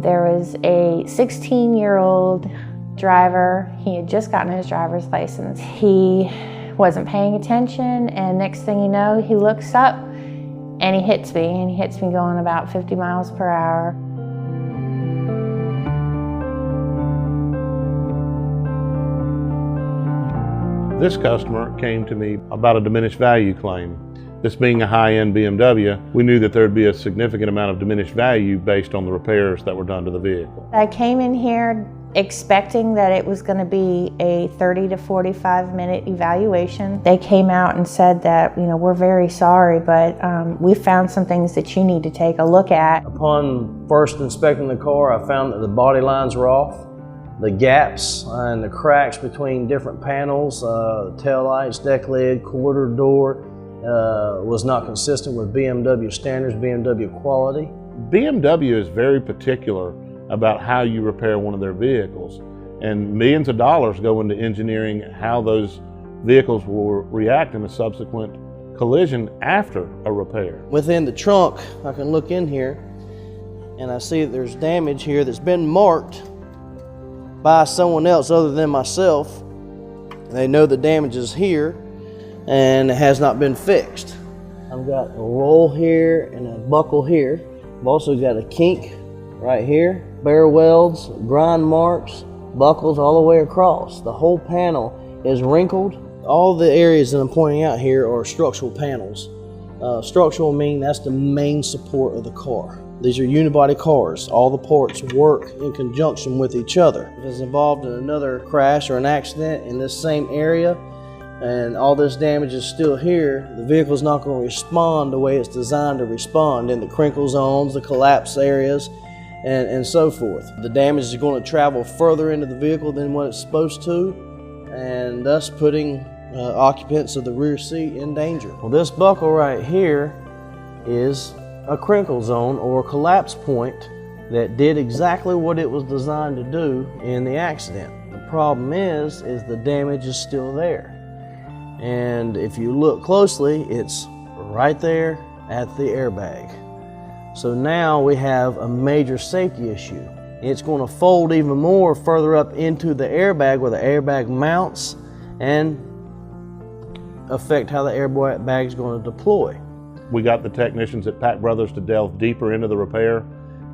There was a 16-year-old driver. He had just gotten his driver's license. He wasn't paying attention, and next thing you know, he looks up and he hits me going about 50 miles per hour. This customer came to me about a diminished value claim. This being a high-end BMW, we knew that there'd be a significant amount of diminished value based on the repairs that were done to the vehicle. I came in here expecting that it was going to be a 30 to 45 minute evaluation. They came out and said that, we're very sorry, but we found some things that you need to take a look at. Upon first inspecting the car, I found that the body lines were off. The gaps and the cracks between different panels, the tail lights, deck lid, quarter door, was not consistent with BMW standards, BMW quality. BMW is very particular about how you repair one of their vehicles, and millions of dollars go into engineering how those vehicles will react in a subsequent collision after a repair. Within the trunk, I can look in here and I see that there's damage here that's been marked by someone else other than myself. They know the damage is here and it has not been fixed. I've got a roll here and a buckle here. I've also got a kink right here, bare welds, grind marks, buckles all the way across. The whole panel is wrinkled. All the areas that I'm pointing out here are structural panels. Structural mean that's the main support of the car. These are unibody cars. All the parts work in conjunction with each other. If it's involved in another crash or an accident in this same area, and all this damage is still here, the vehicle's not going to respond the way it's designed to respond in the crinkle zones, the collapse areas, and so forth. The damage is going to travel further into the vehicle than what it's supposed to, and thus putting occupants of the rear seat in danger. Well, this buckle right here is a crinkle zone or collapse point that did exactly what it was designed to do in the accident. The problem is the damage is still there. And if you look closely, it's right there at the airbag. So now we have a major safety issue. It's going to fold even more further up into the airbag where the airbag mounts and affect how the airbag is going to deploy. We got the technicians at Pack Brothers to delve deeper into the repair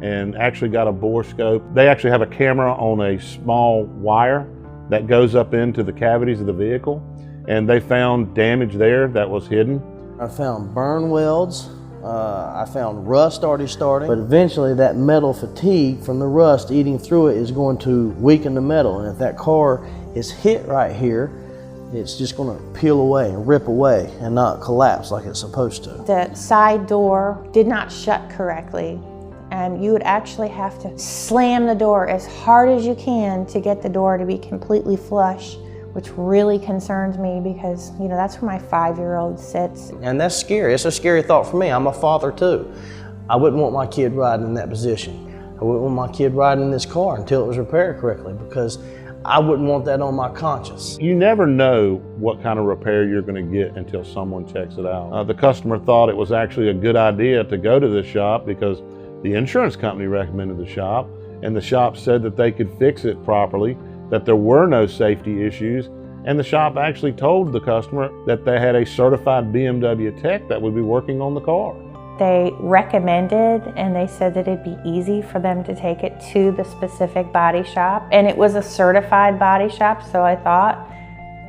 and actually got a bore scope. They actually have a camera on a small wire that goes up into the cavities of the vehicle, and they found damage there that was hidden. I found burn welds, I found rust already starting, but eventually that metal fatigue from the rust eating through it is going to weaken the metal, and if that car is hit right here, it's just going to peel away and rip away and not collapse like it's supposed to. The side door did not shut correctly, and you would actually have to slam the door as hard as you can to get the door to be completely flush, which really concerns me because, that's where my 5-year-old sits. And that's scary. It's a scary thought for me. I'm a father too. I wouldn't want my kid riding in that position. I wouldn't want my kid riding in this car until it was repaired correctly, because I wouldn't want that on my conscience. You never know what kind of repair you're going to get until someone checks it out. The customer thought it was actually a good idea to go to this shop because the insurance company recommended the shop, and the shop said that they could fix it properly, that there were no safety issues, and the shop actually told the customer that they had a certified BMW tech that would be working on the car. They recommended, and they said that it'd be easy for them to take it to the specific body shop, and it was a certified body shop, so I thought.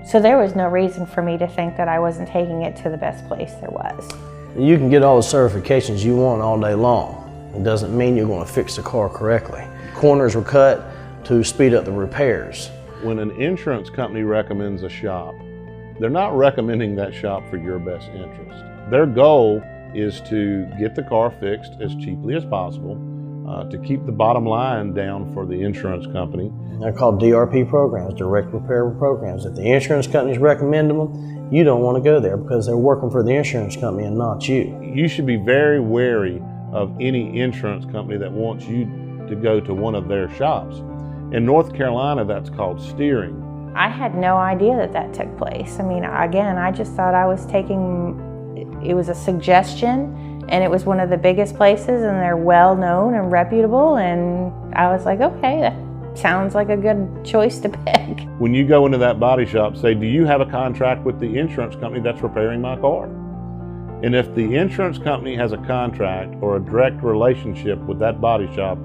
So there was no reason for me to think that I wasn't taking it to the best place there was. You can get all the certifications you want all day long. It doesn't mean you're going to fix the car correctly. Corners were cut to speed up the repairs. When an insurance company recommends a shop, they're not recommending that shop for your best interest. Their goal is to get the car fixed as cheaply as possible, to keep the bottom line down for the insurance company. They're called DRP programs, direct repair programs. If the insurance companies recommend them, you don't want to go there because they're working for the insurance company and not you. You should be very wary of any insurance company that wants you to go to one of their shops. In North Carolina, that's called steering. I had no idea that took place. I mean, again, I just thought I was taking, it was a suggestion, And it was one of the biggest places, and they're well known and reputable, and I was like, okay, that sounds like a good choice to pick. When you go into that body shop, say, do you have a contract with the insurance company that's repairing my car? And if the insurance company has a contract or a direct relationship with that body shop,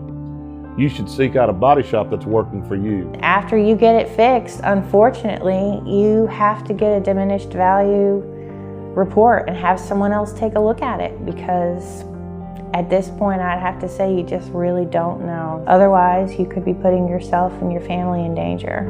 you should seek out a body shop that's working for you. After you get it fixed, unfortunately, you have to get a diminished value report and have someone else take a look at it, because at this point I'd have to say you just really don't know. Otherwise, you could be putting yourself and your family in danger.